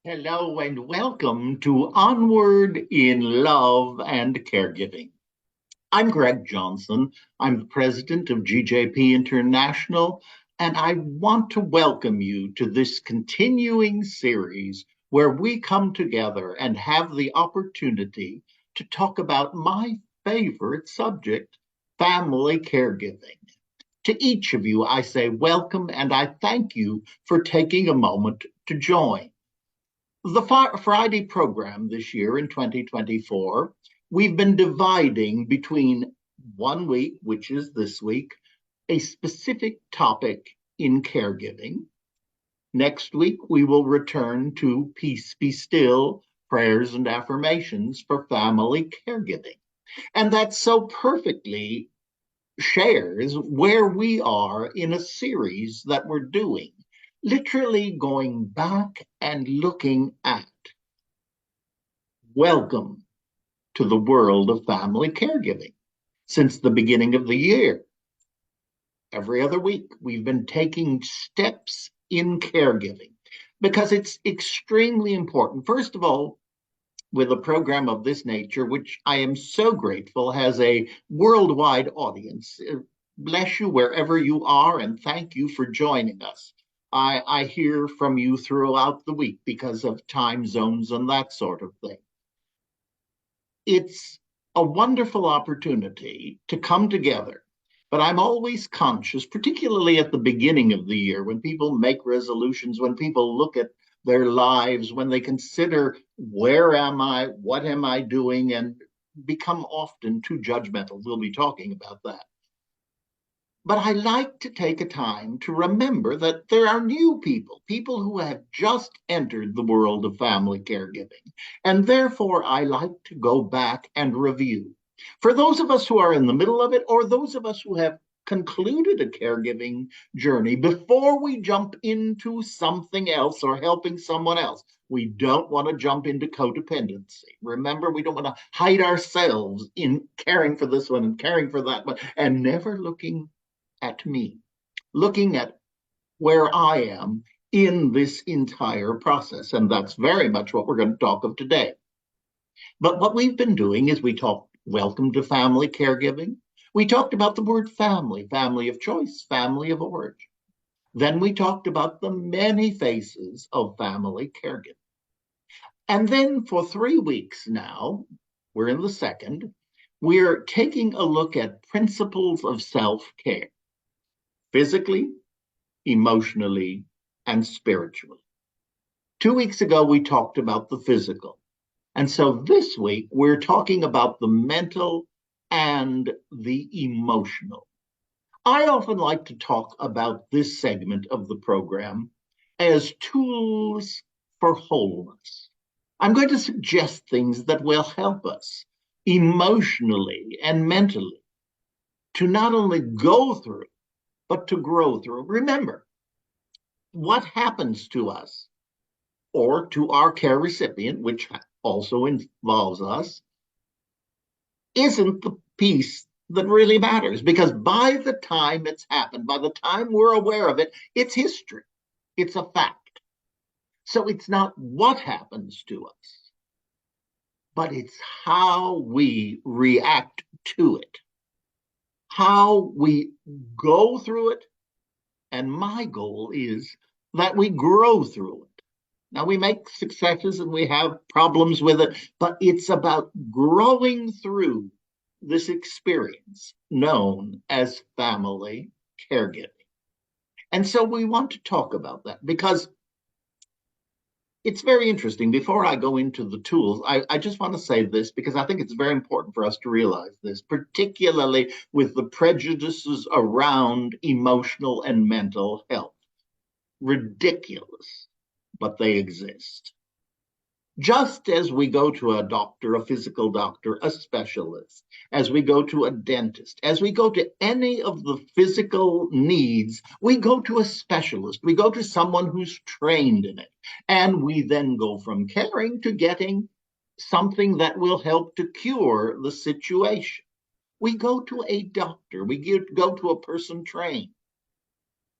Hello and welcome to Onward in Love and Caregiving. I'm Greg Johnson. I'm the president of GJP International, and I want to welcome you to this continuing series where we come together and have the opportunity to talk about my favorite subject, family caregiving. To each of you, I say welcome and I thank you for taking a moment to join. The Friday program this year in 2024, we've been dividing between one week, which is this week, a specific topic in caregiving. Next week, we will return to Peace Be Still, prayers and affirmations for family caregiving. And that so perfectly shares where we are in a series that we're doing, literally going back and looking at. Welcome to the world of family caregiving. Since the beginning of the year, every other week, we've been taking steps in caregiving because it's extremely important. First of all, with a program of this nature, which I am so grateful has a worldwide audience. Bless you wherever you are, and thank you for joining us. I hear from you throughout the week because of time zones and that sort of thing. It's a wonderful opportunity to come together. But I'm always conscious, particularly at the beginning of the year, when people make resolutions, when people look at their lives, when they consider where am I, what am I doing, and become often too judgmental. We'll be talking about that. But I like to take a time to remember that there are new people, people who have just entered the world of family caregiving. And therefore, I like to go back and review. For those of us who are in the middle of it, or those of us who have concluded a caregiving journey before we jump into something else or helping someone else. We don't want to jump into codependency. Remember, we don't want to hide ourselves in caring for this one and caring for that one and never looking at me, looking at where I am in this entire process. And that's very much what we're going to talk of today. But what we've been doing is we talked welcome to family caregiving. We talked about the word family, family of choice, family of origin. Then we talked about the many faces of family caregiving. And then for 3 weeks now, we're in the second, we're taking a look at principles of self care, physically, emotionally, and spiritually. 2 weeks ago, we talked about the physical. And so this week, we're talking about the mental and the emotional. I often like to talk about this segment of the program as tools for wholeness. I'm going to suggest things that will help us emotionally and mentally to not only go through, but to grow through. Remember, what happens to us or to our care recipient, which also involves us, isn't the piece that really matters because by the time it's happened, by the time we're aware of it, it's history, it's a fact. So it's not what happens to us, but it's how we react to it, how we go through it. And my goal is that we grow through it. Now, we make successes and we have problems with it, but it's about growing through this experience known as family caregiving. And so we want to talk about that because it's very interesting. Before I go into the tools, I just want to say this because I think it's very important for us to realize this, particularly with the prejudices around emotional and mental health. Ridiculous, but they exist. Just as we go to a doctor, a physical doctor, a specialist, as we go to a dentist, as we go to any of the physical needs, we go to a specialist. We go to someone who's trained in it. And we then go from caring to getting something that will help to cure the situation. We go to a doctor. We go to a person trained.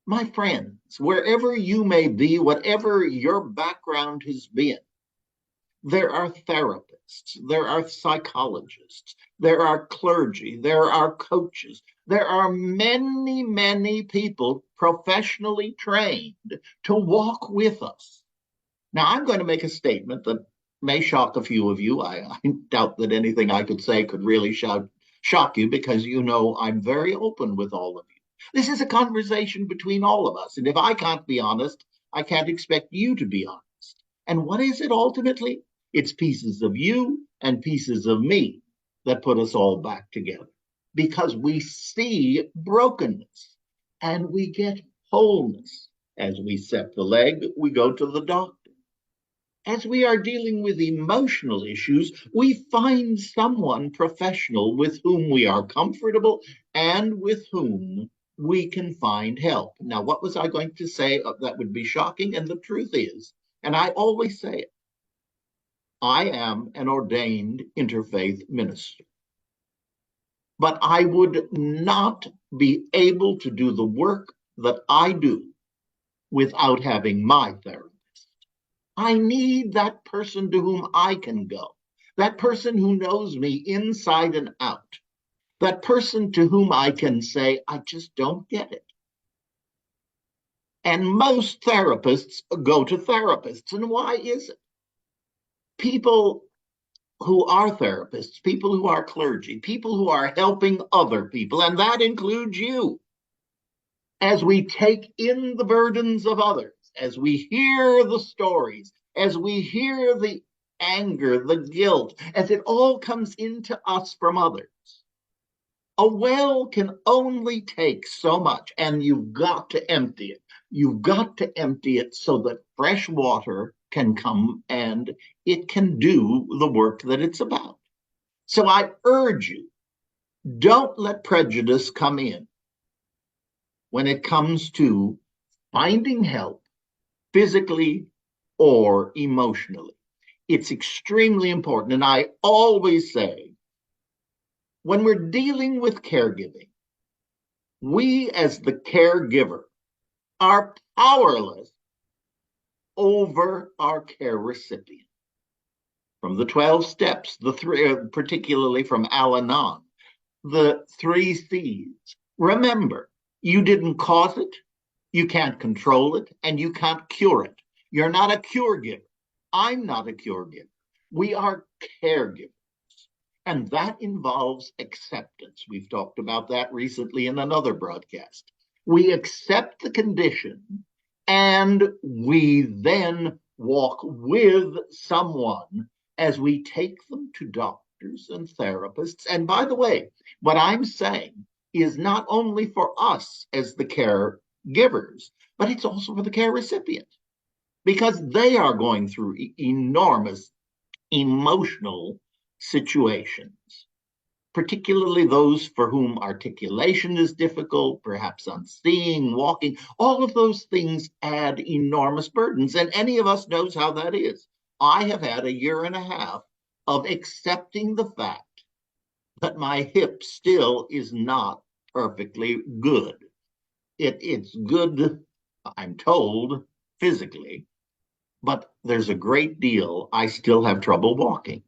My friends, wherever you may be, whatever your background has been, there are therapists, there are psychologists, there are clergy, there are coaches, there are many, many people professionally trained to walk with us. Now, I'm going to make a statement that may shock a few of you. I doubt that anything I could say could really shock you because you know I'm very open with all of you. This is a conversation between all of us. And if I can't be honest, I can't expect you to be honest. And what is it ultimately? It's pieces of you and pieces of me that put us all back together because we see brokenness and we get wholeness. As we set the leg, we go to the doctor. As we are dealing with emotional issues, we find someone professional with whom we are comfortable and with whom we can find help. Now, what was I going to say that would be shocking? And the truth is, and I always say it, I am an ordained interfaith minister, but I would not be able to do the work that I do without having my therapist. I need that person to whom I can go, that person who knows me inside and out, that person to whom I can say, I just don't get it. And most therapists go to therapists. And why is it? People who are therapists, people who are clergy, people who are helping other people, and that includes you, as we take in the burdens of others, as we hear the stories, as we hear the anger, the guilt, as it all comes into us from others. A well can only take so much, and you've got to empty it. You've got to empty it so that fresh water can come and it can do the work that it's about. So I urge you, don't let prejudice come in when it comes to finding help physically or emotionally. It's extremely important. And I always say, when we're dealing with caregiving, we as the caregiver are powerless over our care recipient. From the 12 steps, the three, particularly from Al Anon, the 3 C's. Remember, you didn't cause it, you can't control it, and you can't cure it. You're not a cure giver. I'm not a cure giver. We are caregivers. And that involves acceptance. We've talked about that recently in another broadcast. We accept the condition and we then walk with someone as we take them to doctors and therapists. And by the way, what I'm saying is not only for us as the caregivers, but it's also for the care recipient because they are going through enormous emotional situations, particularly those for whom articulation is difficult, perhaps on seeing, walking. All of those things add enormous burdens, and any of us knows how that is. I have had a year and a half of accepting the fact that my hip still is not perfectly good. It's good, I'm told, physically, but there's a great deal I still have trouble walking.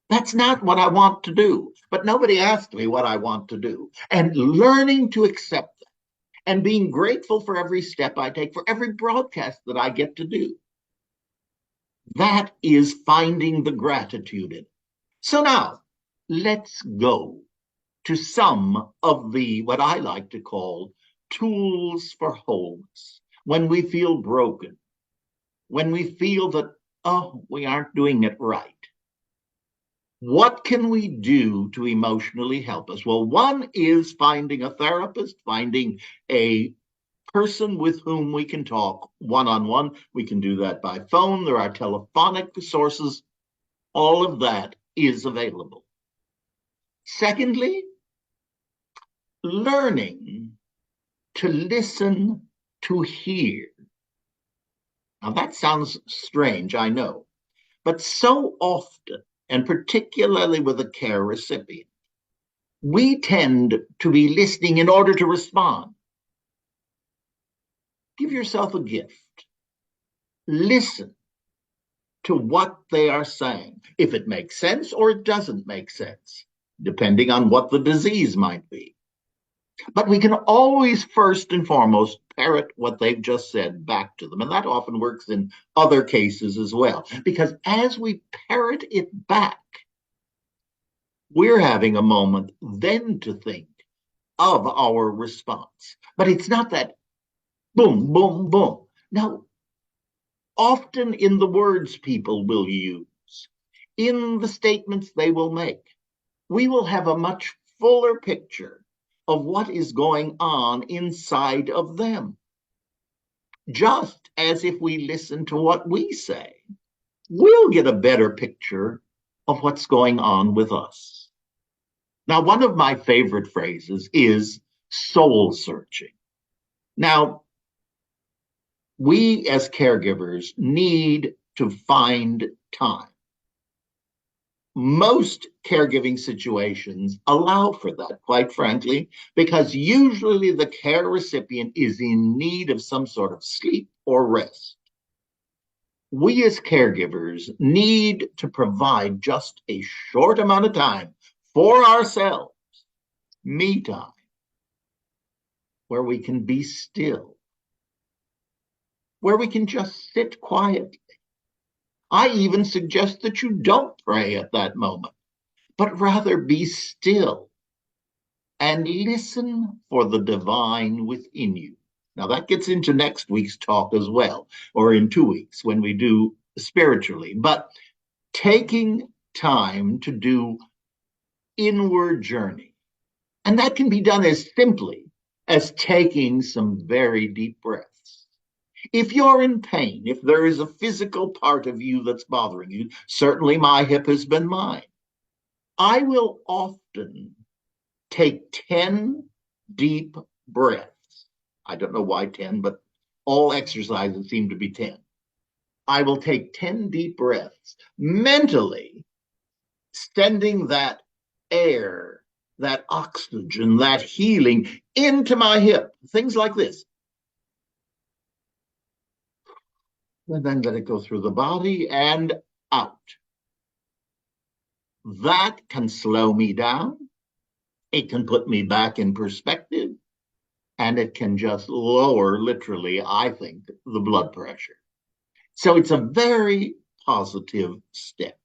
That's not what I want to do. But nobody asked me what I want to do. And learning to accept that and being grateful for every step I take, for every broadcast that I get to do. That is finding the gratitude in it. So now let's go to some of the, what I like to call, tools for wholeness. When we feel broken, when we feel that, oh, we aren't doing it right. What can we do to emotionally help us? Well, one is finding a therapist, finding a person with whom we can talk one-on-one. We can do that by phone. There are telephonic sources. All of that is available. Secondly, learning to listen to hear. Now, that sounds strange, I know, but so often, and particularly with a care recipient, we tend to be listening in order to respond. Give yourself a gift. Listen to what they are saying, if it makes sense or it doesn't make sense, depending on what the disease might be. But we can always first and foremost parrot what they've just said back to them. And that often works in other cases as well. Because as we parrot it back, we're having a moment then to think of our response. But it's not that boom, boom, boom. Now, often in the words people will use, in the statements they will make, we will have a much fuller picture of what is going on inside of them. Just as if we listen to what we say, we'll get a better picture of what's going on with us. Now, one of my favorite phrases is soul searching. Now, we as caregivers need to find time. Most caregiving situations allow for that, quite frankly, because usually the care recipient is in need of some sort of sleep or rest. We as caregivers need to provide just a short amount of time for ourselves, me time, where we can be still, where we can just sit quietly. I even suggest that you don't pray at that moment, but rather be still and listen for the divine within you. Now, that gets into next week's talk as well, or in 2 weeks when we do spiritually. But taking time to do inward journey, and that can be done as simply as taking some very deep breaths. If you're in pain, if there is a physical part of you that's bothering you, certainly my hip has been mine. I will often take 10 deep breaths. I don't know why 10, but all exercises seem to be 10. I will take 10 deep breaths, mentally sending that air, that oxygen, that healing into my hip, things like this. And then let it go through the body and out. That can slow me down. It can put me back in perspective. And it can just lower, literally, I think, the blood pressure. So it's a very positive step.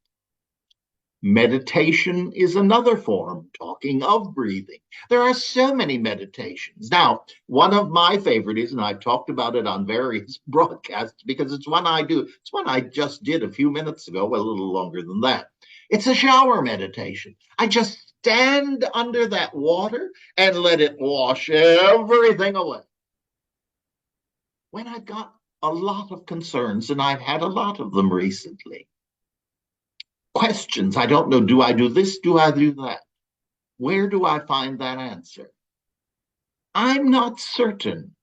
Meditation is another form, talking of breathing. There are so many meditations. Now, one of my favorite is, and I've talked about it on various broadcasts because it's one I do. It's one I just did a few minutes ago, well, a little longer than that. It's a shower meditation. I just stand under that water and let it wash everything away. When I've got a lot of concerns, and I've had a lot of them recently, questions. I don't know, do I do this? Do I do that? Where do I find that answer? I'm not certain,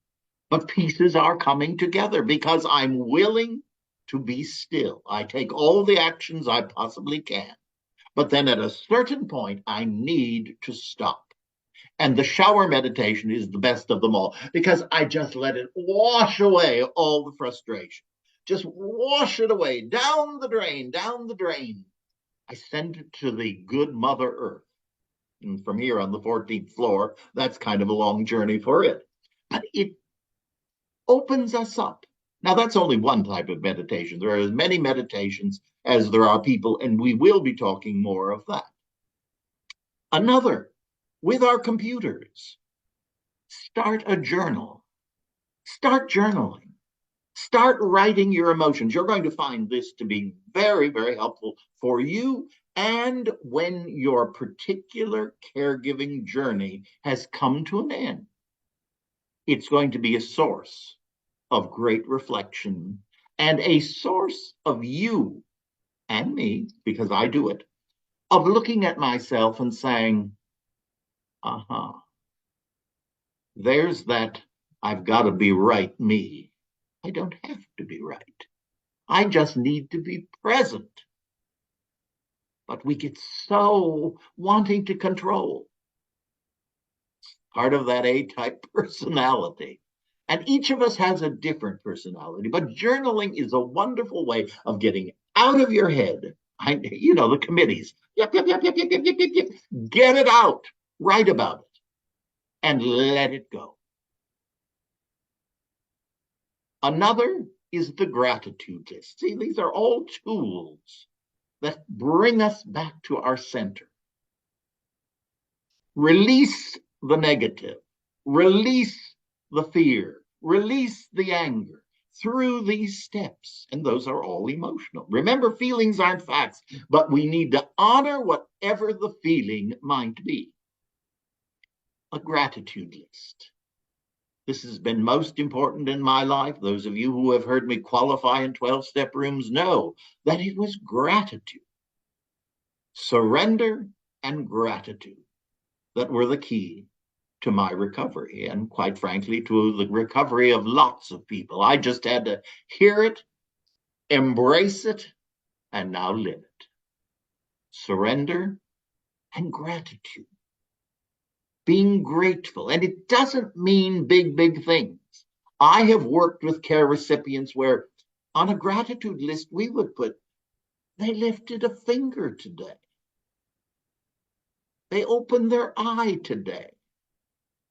but pieces are coming together because I'm willing to be still. I take all the actions I possibly can, but then at a certain point, I need to stop. And the shower meditation is the best of them all because I just let it wash away all the frustration. Just wash it away, down the drain, down the drain. I send it to the good Mother Earth. And from here on the 14th floor, that's kind of a long journey for it. But it opens us up. Now, that's only one type of meditation. There are as many meditations as there are people, and we will be talking more of that. Another, with our computers, start a journal. Start journaling. Start writing your emotions. You're going to find this to be very, very helpful for you and when your particular caregiving journey has come to an end. It's going to be a source of great reflection and a source of you and me, because I do it, of looking at myself and saying, uh-huh, there's that I've got to be right me. I don't have to be right. I just need to be present. But we get so wanting to control. Part of that A-type personality. And each of us has a different personality, but journaling is a wonderful way of getting out of your head. The committees. Yep, yep, yep, yep, yep, yep, yep, yep, yep. Get it out. Write about it and let it go. Another is the gratitude list. See, these are all tools that bring us back to our center. Release the negative, release the fear, release the anger through these steps. And those are all emotional. Remember, feelings aren't facts, but we need to honor whatever the feeling might be. A gratitude list. This has been most important in my life. Those of you who have heard me qualify in 12-step rooms know that it was gratitude, surrender, and gratitude that were the key to my recovery, and quite frankly, to the recovery of lots of people. I just had to hear it, embrace it, and now live it. Surrender and gratitude. Being grateful. And it doesn't mean big, big things. I have worked with care recipients where on a gratitude list, we would put, they lifted a finger today. They opened their eye today.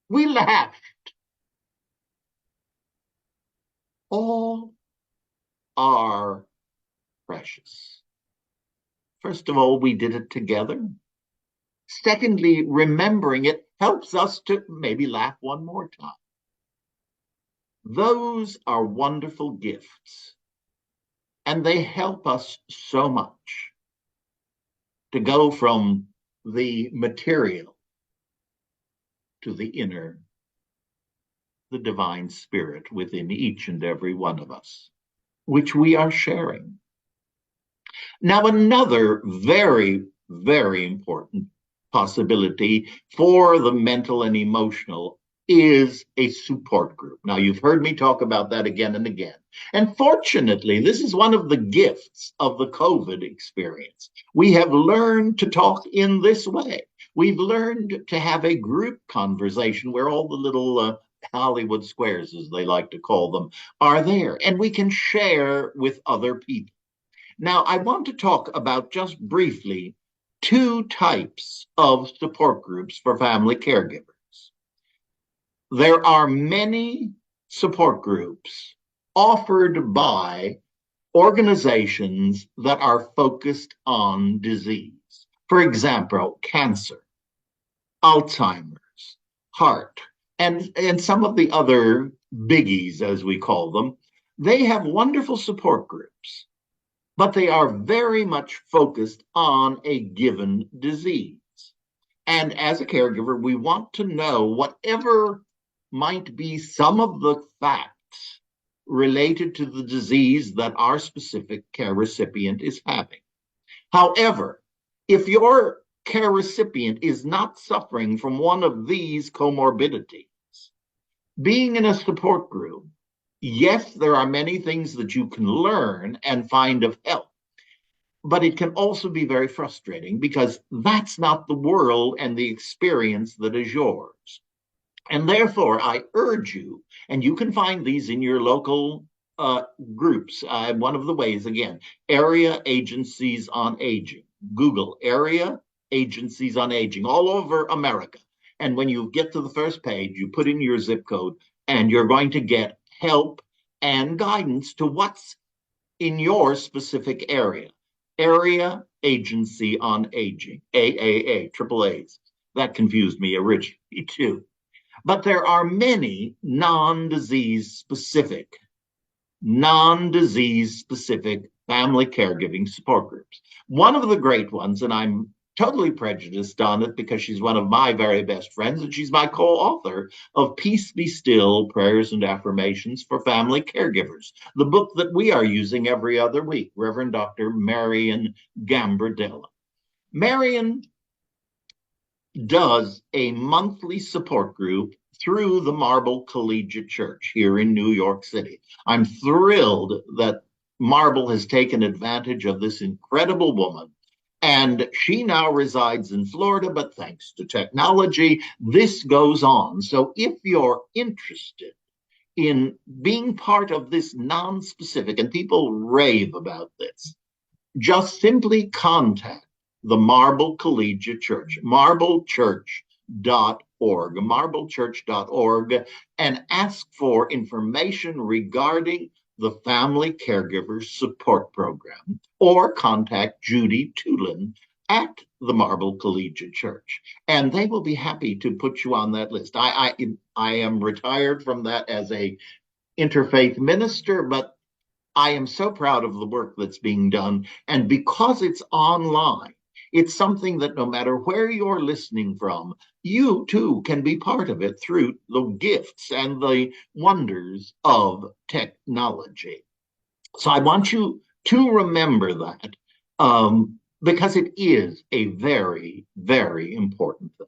We laughed. All are precious. First of all, we did it together. Secondly, remembering it helps us to maybe laugh one more time. Those are wonderful gifts, and they help us so much to go from the material to the inner, the divine spirit within each and every one of us, which we are sharing. Now, another very, very important possibility for the mental and emotional is a support group. Now, you've heard me talk about that again and again. And fortunately, this is one of the gifts of the COVID experience. We have learned to talk in this way. We've learned to have a group conversation where all the little Hollywood squares, as they like to call them, are there, and we can share with other people. Now, I want to talk about just briefly two types of support groups for family caregivers. There are many support groups offered by organizations that are focused on disease. For example, cancer, Alzheimer's, heart, and some of the other biggies, as we call them. They have wonderful support groups, but they are very much focused on a given disease. And as a caregiver, we want to know whatever might be some of the facts related to the disease that our specific care recipient is having. However, if your care recipient is not suffering from one of these comorbidities, being in a support group, yes, there are many things that you can learn and find of help, but it can also be very frustrating because that's not the world and the experience that is yours. And therefore, I urge you, and you can find these in your local groups. One of the ways, again, area agencies on aging. Google area agencies on aging all over America. And when you get to the first page, you put in your zip code, and you're going to get help and guidance to what's in your specific area. Area Agency on Aging, AAA, triple A's. That confused me originally too. But there are many non-disease specific family caregiving support groups. One of the great ones, and I'm totally prejudiced on it because she's one of my very best friends, and she's my co-author of Peace Be Still, Prayers and Affirmations for Family Caregivers, the book that we are using every other week, Reverend Dr. Marian Gambardella. Marian does a monthly support group through the Marble Collegiate Church here in New York City. I'm thrilled that Marble has taken advantage of this incredible woman. And she now resides in Florida, but thanks to technology, this goes on. So if you're interested in being part of this non-specific, and people rave about this, just simply contact the Marble Collegiate Church, marblechurch.org, and ask for information regarding the Family Caregivers Support Program, or contact Judy Tulin at the Marble Collegiate Church, and they will be happy to put you on that list. I am retired from that as a interfaith minister, but I am so proud of the work that's being done. And because it's online, it's something that no matter where you're listening from, you too can be part of it through the gifts and the wonders of technology. So I want you to remember that, because it is a very, very important thing.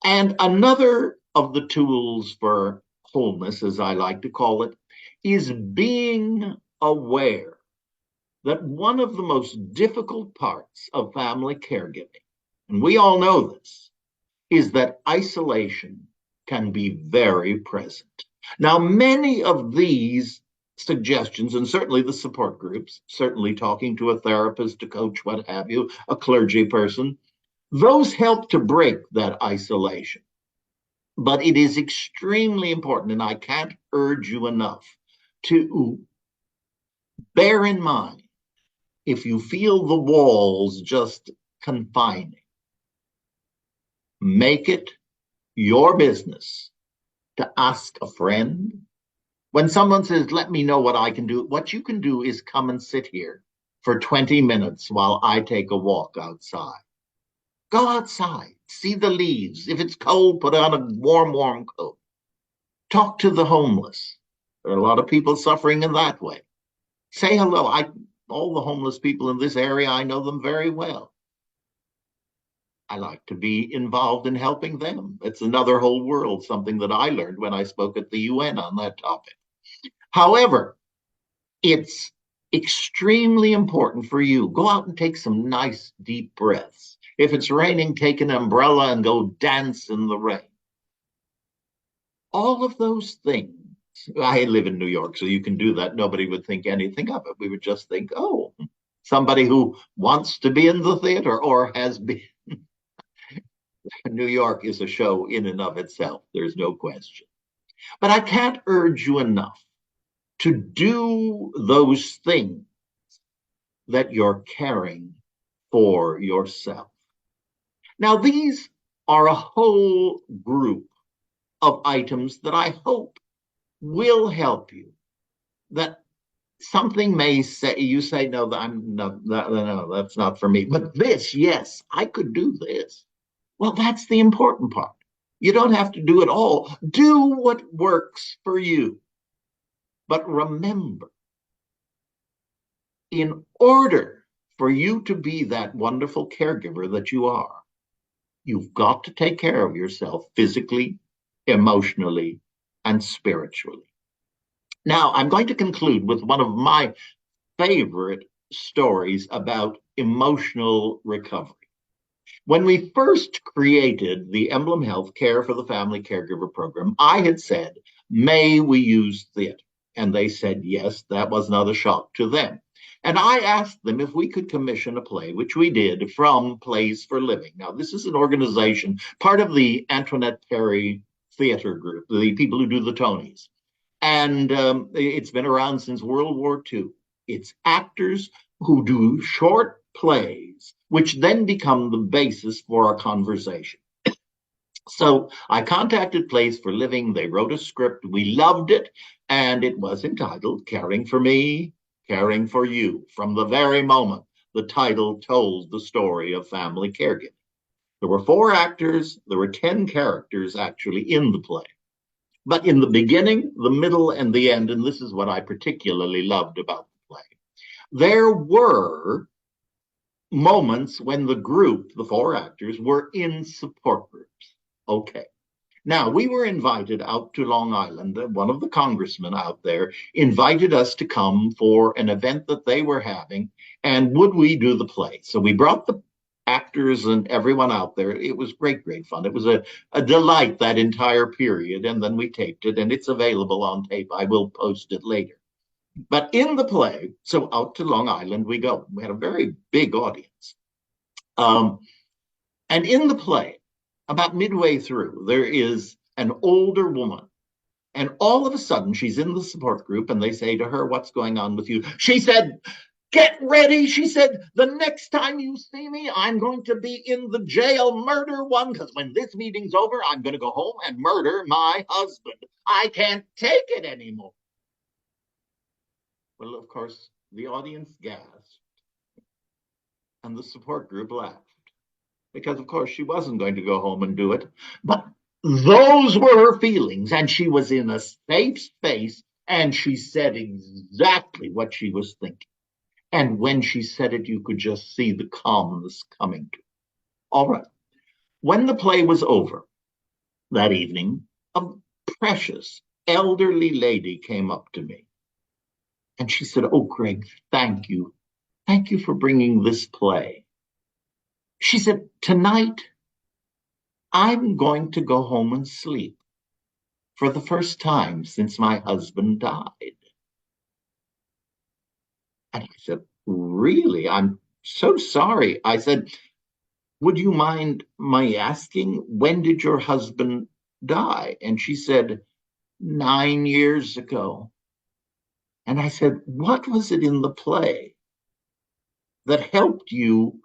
And another of the tools for wholeness, as I like to call it, is being aware that one of the most difficult parts of family caregiving, and we all know this, is that isolation can be very present. Now, many of these suggestions, and certainly the support groups, certainly talking to a therapist, a coach, what have you, a clergy person, those help to break that isolation. But it is extremely important, and I can't urge you enough to bear in mind, if you feel the walls just confining, make it your business to ask a friend. When someone says, let me know what I can do, what you can do is come and sit here for 20 minutes while I take a walk outside. Go outside, see the leaves. If it's cold, put on a warm coat. Talk to the homeless. There are a lot of people suffering in that way. Say hello. All the homeless people in this area, I know them very well. I like to be involved in helping them. It's another whole world, something that I learned when I spoke at the UN on that topic. However, it's extremely important for you. Go out and take some nice deep breaths. If it's raining, take an umbrella and go dance in the rain. All of those things. I live in New York, so you can do that. Nobody would think anything of it. We would just think, oh, somebody who wants to be in the theater or has been. New York is a show in and of itself. There's no question. But I can't urge you enough to do those things that you're caring for yourself. Now, these are a whole group of items that I hope will help you. That something may say, you say, no, that's not for me. But this, yes, I could do this. Well, that's the important part. You don't have to do it all. Do what works for you. But remember, in order for you to be that wonderful caregiver that you are, you've got to take care of yourself physically, emotionally, and spiritually. Now, I'm going to conclude with one of my favorite stories about emotional recovery. When we first created the Emblem Health Care for the Family Caregiver Program, I had said, may we use theater? And they said, yes, that was not a shock to them. And I asked them if we could commission a play, which we did, from Plays for Living. Now, this is an organization, part of the Antoinette Perry Theater Group, the people who do the Tonys. And it's been around since World War II. It's actors who do short plays, which then become the basis for our conversation. So I contacted Plays for Living. They wrote a script. We loved it. And it was entitled Caring for Me, Caring for You. From the very moment the title told the story of family caregiving. There were 4 actors. There were 10 characters actually in the play. But in the beginning, the middle, and the end, and this is what I particularly loved about the play, there were moments when the group, the 4 actors, were in support groups. Okay. Now, we were invited out to Long Island. One of the congressmen out there invited us to come for an event that they were having, and would we do the play? So we brought the actors and everyone out there. It was great, great fun. It was a delight that entire period. And then we taped it, and it's available on tape. I will post it later. But in the play, so out to Long Island we go. We had a very big audience. Um, and in the play, about midway through, there is an older woman. And all of a sudden, she's in the support group, and they say to her, "What's going on with you?" She said, "Get ready." She said, "The next time you see me, I'm going to be in the jail, murder one, because when this meeting's over, I'm going to go home and murder my husband. I can't take it anymore." Well, of course, the audience gasped, and the support group laughed. Because, of course, she wasn't going to go home and do it. But those were her feelings, and she was in a safe space, and she said exactly what she was thinking. And when she said it, you could just see the calmness coming to her. All right. When the play was over that evening, a precious elderly lady came up to me, and she said, "Oh, Greg, thank you. Thank you for bringing this play." She said, "Tonight, I'm going to go home and sleep for the first time since my husband died." And I said, "Really? I'm so sorry." I said, "Would you mind my asking, when did your husband die?" And she said, 9 years ago. And I said, "What was it in the play that helped you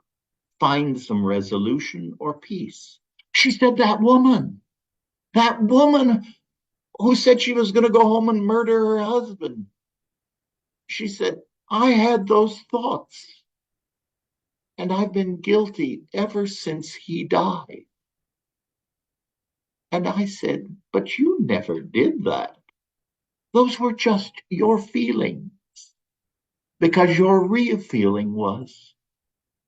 find some resolution or peace?" She said, that woman who said she was going to go home and murder her husband. She said, "I had those thoughts, and I've been guilty ever since he died." And I said, "But you never did that. Those were just your feelings, because your real feeling was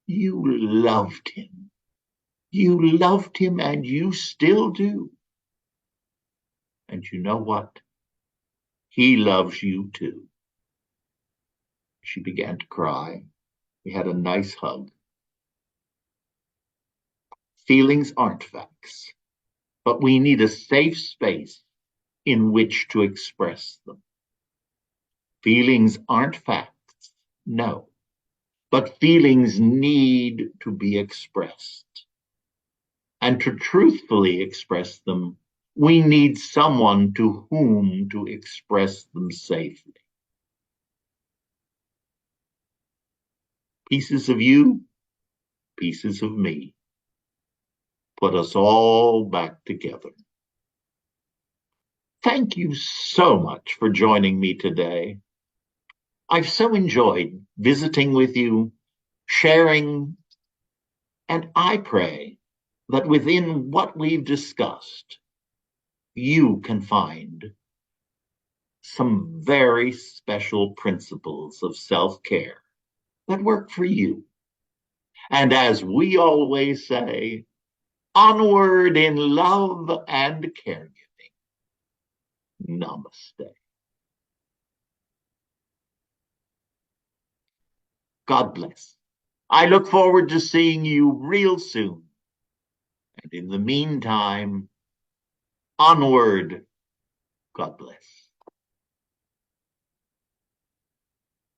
you loved him. You loved him, and you still do. And you know what? He loves you too." She began to cry. We had a nice hug. Feelings aren't facts, but we need a safe space in which to express them. Feelings aren't facts, no, but feelings need to be expressed. And to truthfully express them, we need someone to whom to express them safely. Pieces of you, pieces of me, put us all back together. Thank you so much for joining me today. I've so enjoyed visiting with you, sharing, and I pray that within what we've discussed, you can find some very special principles of self-care that work for you. And as we always say, onward in love and caregiving. Namaste. God bless. I look forward to seeing you real soon. And in the meantime, onward. God bless.